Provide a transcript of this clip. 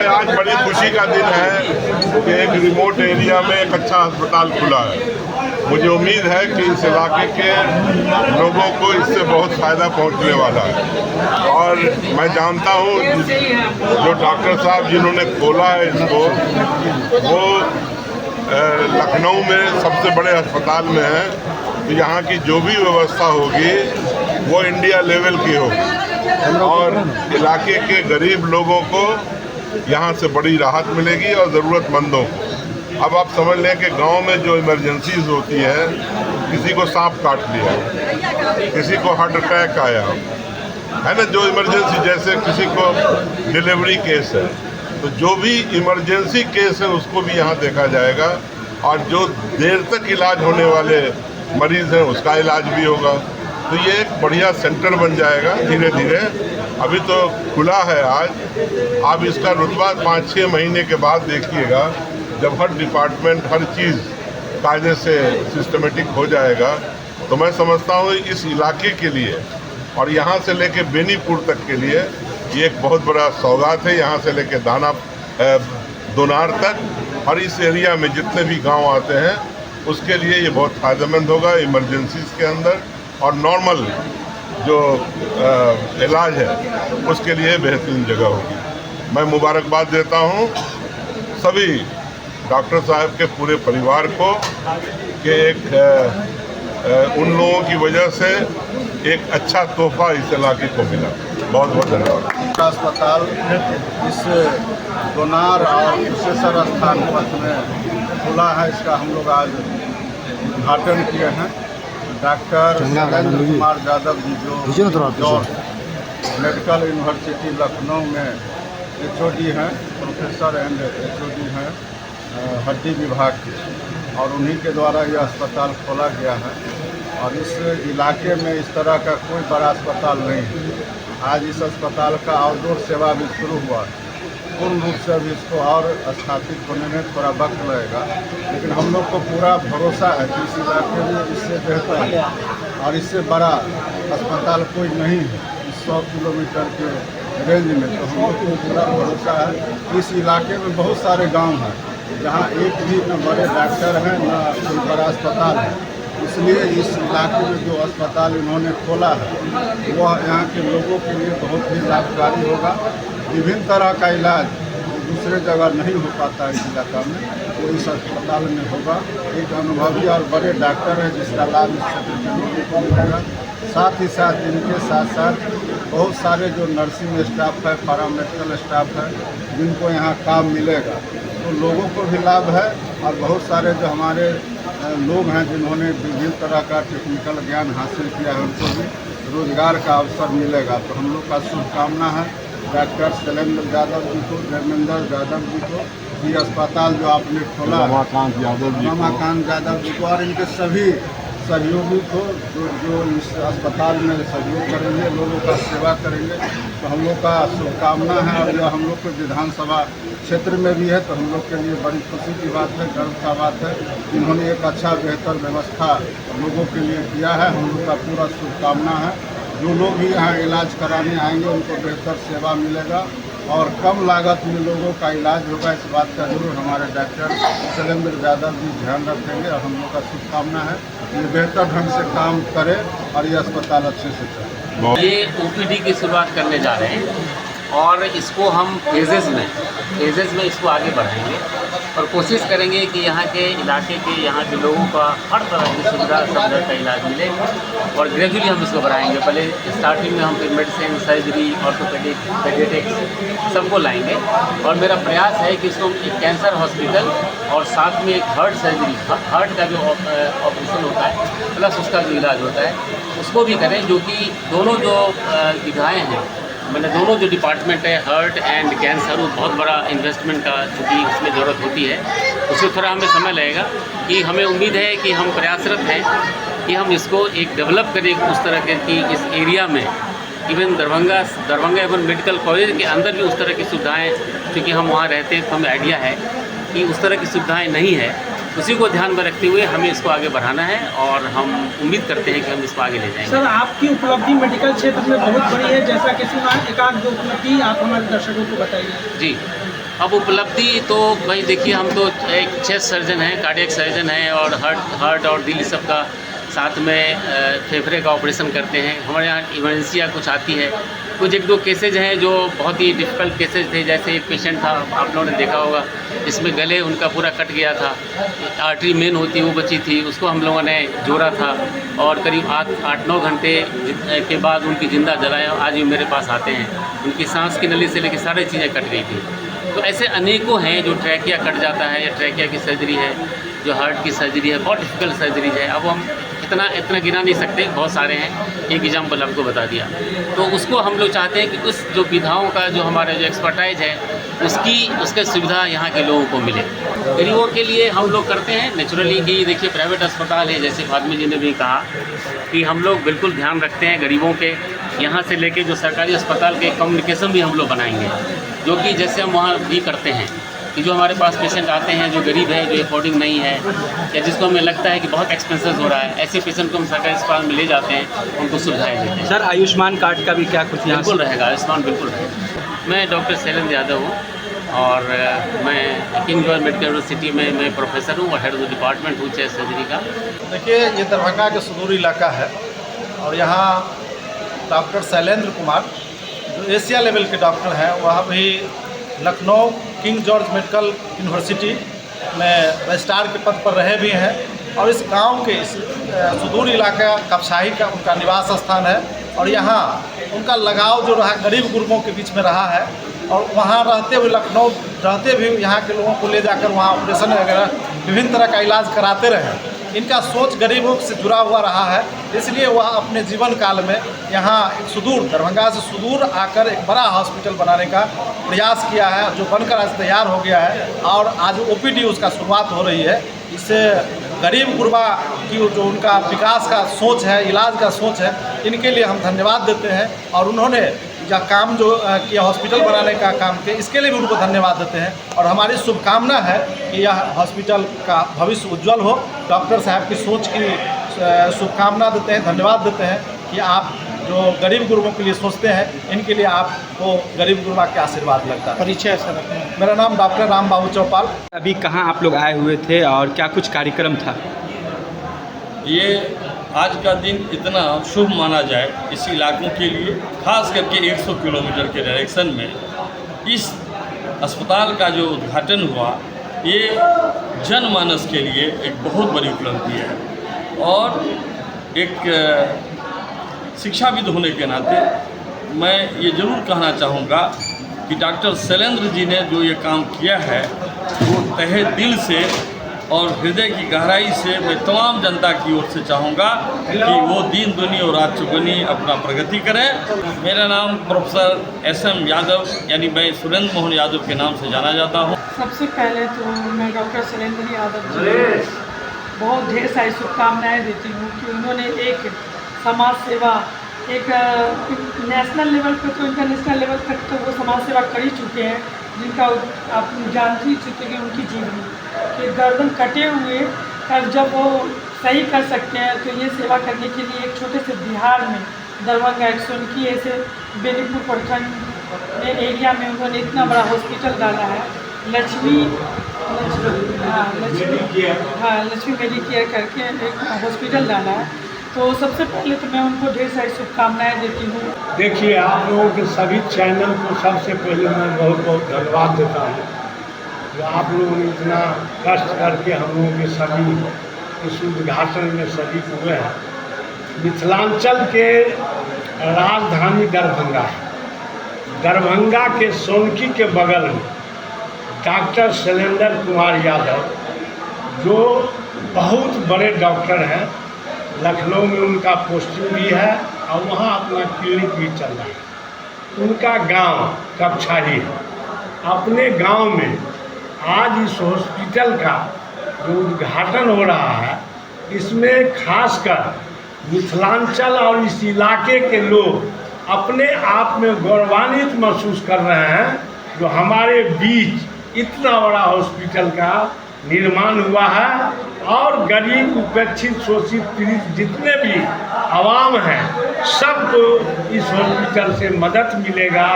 आज बड़ी खुशी का दिन है कि एक रिमोट एरिया में एक अच्छा अस्पताल खुला है। मुझे उम्मीद है कि इस इलाके के लोगों को इससे बहुत फ़ायदा पहुंचने वाला है। और मैं जानता हूं जो डॉक्टर साहब जिन्होंने खोला है इसको, वो लखनऊ में सबसे बड़े अस्पताल में है। तो यहाँ की जो भी व्यवस्था होगी वो इंडिया लेवल की होगी और इलाके के गरीब लोगों को यहाँ से बड़ी राहत मिलेगी और ज़रूरतमंदों को। अब आप समझ लें कि गांव में जो इमरजेंसीज होती है, किसी को सांप काट लिया, किसी को हार्ट अटैक आया है ना, जो इमरजेंसी, जैसे किसी को डिलीवरी केस है, तो जो भी इमरजेंसी केस है उसको भी यहाँ देखा जाएगा। और जो देर तक इलाज होने वाले मरीज़ हैं उसका इलाज भी होगा। तो ये एक बढ़िया सेंटर बन जाएगा धीरे धीरे। अभी तो खुला है आज, आप इसका रुतबा 5-6 महीने के बाद देखिएगा, जब हर डिपार्टमेंट हर चीज़ कायदे से सिस्टमेटिक हो जाएगा। तो मैं समझता हूँ इस इलाके के लिए और यहाँ से लेके बेनीपुर तक के लिए ये एक बहुत बड़ा सौगात है। यहाँ से लेके दोनार तक और इस एरिया में जितने भी गांव आते हैं उसके लिए ये बहुत फ़ायदेमंद होगा इमरजेंसीज़ के अंदर, और नॉर्मल जो इलाज है उसके लिए बेहतरीन जगह होगी। मैं मुबारकबाद देता हूँ सभी डॉक्टर साहब के पूरे परिवार को कि एक उन लोगों की वजह से एक अच्छा तोहफा इस इलाके को मिला। बहुत बहुत धन्यवाद। अस्पताल इस दोनार और कुशेश्वर स्थान पथ में खुला है, इसका हम लोग आज उद्घाटन किए हैं। डॉक्टर सुरेंद्र कुमार यादव जी जो मेडिकल यूनिवर्सिटी लखनऊ में HOD हैं, प्रोफेसर एंड HOD हैं हड्डी विभाग के, और उन्हीं के द्वारा यह अस्पताल खोला गया है। और इस इलाके में इस तरह का कोई बड़ा अस्पताल नहीं है। आज इस अस्पताल का आउटडोर सेवा भी शुरू हुआ है। पूर्ण रूप से अभी इसको और स्थापित होने में थोड़ा वक्त लगेगा, लेकिन हम लोग को पूरा भरोसा है कि इस इलाके में इससे बेहतर और इससे बड़ा अस्पताल कोई नहीं है इस 100 किलोमीटर के रेंज में। तो हम लोग को पूरा भरोसा है। इस इलाके में बहुत सारे गांव हैं जहां एक भी न बड़े डॉक्टर हैं न कोई बड़ा अस्पताल है। इसलिए इस इलाके में जो अस्पताल इन्होंने खोला है वह यहाँ के लोगों के लिए बहुत ही लाभकारी होगा। विभिन्न तरह का इलाज दूसरे जगह नहीं हो पाता है इस इलाका में, तो इस अस्पताल में होगा। एक अनुभवी और बड़े डॉक्टर है जिसका लाभ इस क्षेत्र के लोगों को मिलेगा। साथ ही साथ इनके साथ साथ बहुत सारे जो नर्सिंग स्टाफ है, पैरामेडिकल स्टाफ है, जिनको यहाँ काम मिलेगा, तो लोगों को भी लाभ है। और बहुत सारे जो हमारे लोग हैं जिन्होंने विभिन्न तरह का टेक्निकल ज्ञान हासिल किया है, उनको भी रोजगार का अवसर मिलेगा। तो हम लोग का शुभकामना है डॉक्टर शैलेंद्र यादव जी को, धर्मेंद्र यादव जी को, ये अस्पताल जो आपने खोला, रमाकांत यादव जी को और इनके सभी सहयोगी को जो इस अस्पताल में सहयोग करेंगे, लोगों का सेवा करेंगे। तो हम लोग का शुभकामना है। और यह हम लोग के विधानसभा क्षेत्र में भी है, तो हम लोग के लिए बड़ी खुशी की बात है, गर्व का बात है। इन्होंने एक अच्छा बेहतर व्यवस्था लोगों के लिए किया है। हम लोग का पूरा शुभकामना है। जो लोग भी यहाँ इलाज कराने आएंगे उनको बेहतर सेवा मिलेगा और कम लागत में लोगों का इलाज होगा। इस बात का जरूर हमारे डॉक्टर शैलेंद्र यादव जी ध्यान रखेंगे और हम लोग का शुभकामना है ये बेहतर ढंग से काम करे और ये अस्पताल अच्छे से चले। ये OPD की शुरुआत करने जा रहे हैं और इसको हम फेजेज़ में इसको आगे बढ़ाएंगे और कोशिश करेंगे कि यहाँ के इलाके के यहाँ के लोगों का हर तरह की सुविधा सब तरह का इलाज मिले और ग्रेजुअली हम इसको बढ़ाएंगे। पहले स्टार्टिंग में हम फिर मेडिसिन, सर्जरी, ऑर्थोपेडिक, पेडियाट्रिक्स सबको लाएंगे और मेरा प्रयास है कि इसको एक कैंसर हॉस्पिटल और साथ में एक हार्ट सर्जरी, हार्ट का जो ऑपरेशन होता है प्लस उसका जो इलाज होता है उसको भी करें, जो कि दोनों जो विधाएँ हैं, मैंने दोनों जो डिपार्टमेंट है हार्ट एंड कैंसर, वो बहुत बड़ा इन्वेस्टमेंट का चूँकि उसमें ज़रूरत होती है, उसमें थोड़ा हमें समय लगेगा। कि हमें उम्मीद है कि हम प्रयासरत हैं कि हम इसको एक डेवलप करें उस तरह के कि इस एरिया में इवन दरभंगा एवं मेडिकल कॉलेज के अंदर भी उस तरह की सुविधाएँ, क्योंकि हम वहाँ रहते हैं तो हमें आइडिया है कि उस तरह की सुविधाएँ नहीं है। उसी को ध्यान में रखते हुए हमें इसको आगे बढ़ाना है और हम उम्मीद करते हैं कि हम इसको आगे ले जाएंगे। सर, आपकी उपलब्धि मेडिकल क्षेत्र में बहुत बड़ी है, जैसा कि सुना, एक आध दो उपलब्धि आप हमारे दर्शकों को बताइए। जी, अब उपलब्धि तो भाई देखिए, हम तो एक चेस्ट सर्जन हैं, कार्डियक सर्जन हैं, और हार्ट और दिल सब का साथ में फेफड़े का ऑपरेशन करते हैं। हमारे यहाँ इमरजेंसियाँ कुछ आती है, कुछ एक दो केसेज हैं जो बहुत ही डिफ़िकल्ट केसेज थे। जैसे एक पेशेंट था, आप लोगों ने देखा होगा, जिसमें गले उनका पूरा कट गया था, आर्टरी मेन होती है वो बची थी, उसको हम लोगों ने जोड़ा था और करीब 8-9 घंटे के बाद उनकी ज़िंदा जलाया। आज भी मेरे पास आते हैं, उनकी सांस की नली से लेकर सारी चीज़ें कट गई थी। तो ऐसे अनेकों हैं जो ट्रैकिया कट जाता है, या ट्रैकिया की सर्जरी है, जो हार्ट की सर्जरी है, बहुत डिफ़िकल्ट सर्जरी है। अब हम इतना गिना नहीं सकते, बहुत सारे हैं, एक एग्जाम्पल आपको बता दिया। तो उसको हम लोग चाहते हैं कि उस जो विधाओं का जो हमारा जो एक्सपर्टाइज है उसकी सुविधा यहाँ के लोगों को मिले। गरीबों के लिए हम लोग करते हैं नेचुरली कि देखिए प्राइवेट अस्पताल है, जैसे फातमी जी ने भी कहा कि हम लोग बिल्कुल ध्यान रखते हैं गरीबों के। यहाँ से लेके जो सरकारी अस्पताल के कम्युनिकेशन भी हम लोग बनाएंगे, जो कि जैसे हम वहाँ भी करते हैं कि जो हमारे पास पेशेंट आते हैं जो गरीब है, जो अफोर्डिंग नहीं है, या जिसको हमें लगता है कि बहुत एक्सपेंसेस हो रहा है, ऐसे पेशेंट को हम सरकारी अस्पताल में ले जाते हैं, उनको सुविधाएं देते हैं। सर, आयुष्मान कार्ड का भी क्या कुछ यहाँ बिल्कुल रहेगा, आयुष्मान बिल्कुल रहेगा। मैं डॉक्टर शैलेंद्र यादव हूँ और मैं किंग जॉर्ज मेडिकल यूनिवर्सिटी में मैं प्रोफेसर हूँ और हेड ऑफ द डिपार्टमेंट हूँ चेस्ट सर्जरी का। देखिए, ये दरभंगा के सुदूर इलाका है और यहाँ डॉक्टर शैलेंद्र कुमार जो एशिया लेवल के डॉक्टर हैं, वह भी Lucknow king George medical university में रजिस्ट्रार के पद पर रहे भी हैं और इस गांव के इस सुदूर इलाका कपशाही का उनका निवास स्थान है और यहाँ उनका लगाव जो रहा गरीब गुरबों के बीच में रहा है और वहाँ रहते हुए, लखनऊ रहते भी यहाँ के लोगों को ले जाकर वहाँ ऑपरेशन वगैरह विभिन्न तरह का इलाज कराते रहे। इनका सोच गरीबों से जुड़ा हुआ रहा है, इसलिए वह अपने जीवन काल में यहाँ एक सुदूर, दरभंगा से सुदूर आकर एक बड़ा हॉस्पिटल बनाने का प्रयास किया है, जो बनकर आज तैयार हो गया है और आज OPD उसका शुरुआत हो रही है। इससे गरीब गुरबा की जो उनका विकास का सोच है, इलाज का सोच है, इनके लिए हम धन्यवाद देते हैं और उन्होंने यह काम जो किया हॉस्पिटल बनाने का काम किया, इसके लिए भी उनको धन्यवाद देते हैं और हमारी शुभकामना है कि यह हॉस्पिटल का भविष्य उज्जवल हो। डॉक्टर साहब की सोच की शुभकामना देते हैं, धन्यवाद देते हैं कि आप जो गरीब गुरबों के लिए सोचते हैं, इनके लिए आपको गरीब गुरबा के आशीर्वाद लगता है। परिचय सर? मेरा नाम डॉक्टर राम बाबू चौपाल। अभी कहाँ आप लोग आए हुए थे और क्या कुछ कार्यक्रम था? ये आज का दिन इतना शुभ माना जाए इस इलाकों के लिए, खास करके 100 किलोमीटर के डायरेक्शन में इस अस्पताल का जो उद्घाटन हुआ, ये जनमानस के लिए एक बहुत बड़ी उपलब्धि है और एक शिक्षाविद होने के नाते मैं ये ज़रूर कहना चाहूँगा कि डॉक्टर शैलेंद्र जी ने जो ये काम किया है वो तहे दिल से और हृदय की गहराई से मैं तमाम जनता की ओर से चाहूँगा कि वो दीन दुनी और रात चुगनी अपना प्रगति करें। मेरा नाम प्रोफेसर SM यादव यानी मैं सुरेंद्र मोहन यादव के नाम से जाना जाता हूँ। सबसे पहले तो मैं डॉक्टर शैलेंद्र यादव जी को बहुत ढेर सारी शुभकामनाएँ देती हूँ कि उन्होंने एक समाज सेवा, एक नेशनल लेवल पर तो इंटरनेशनल लेवल तक तो वो समाज सेवा कर ही चुके हैं, जिनका आप जान ही चुके हैं उनकी जीवनी कि गर्दन कटे हुए अब जब वो सही कर सकते हैं तो ये सेवा करने के लिए एक छोटे से बिहार में दरभंगा 119 ऐसे बेनीपुर प्रखंड में एरिया में उन्होंने इतना बड़ा हॉस्पिटल डाला है, लक्ष्मी मेडिकेयर करके एक हॉस्पिटल डाला है। तो सबसे पहले तो मैं उनको ढेर सारी शुभकामनाएँ देती हूँ। देखिए, आप लोगों के सभी चैनल को सबसे पहले मैं बहुत बहुत धन्यवाद देता हूँ जो आप लोगों ने इतना कष्ट करके हम लोगों के सभी इस उद्घाटन में सभी हुए हैं। मिथिलांचल के राजधानी दरभंगा है, दरभंगा के सोनकी के बगल में डॉक्टर शैलेंद्र कुमार यादव जो बहुत बड़े डॉक्टर हैं, लखनऊ में उनका पोस्टिंग भी है और वहाँ अपना क्लिनिक भी चल रहा है। उनका गांव कपशाही है। अपने गांव में आज इस हॉस्पिटल का जो उद्घाटन हो रहा है, इसमें खासकर मिथिलांचल और इस इलाके के लोग अपने आप में गौरवान्वित महसूस कर रहे हैं जो हमारे बीच इतना बड़ा हॉस्पिटल का निर्माण हुआ है और गरीब, उपेक्षित, शोषित, पीड़ित जितने भी आवाम हैं सबको इस हॉस्पिटल से मदद मिलेगा।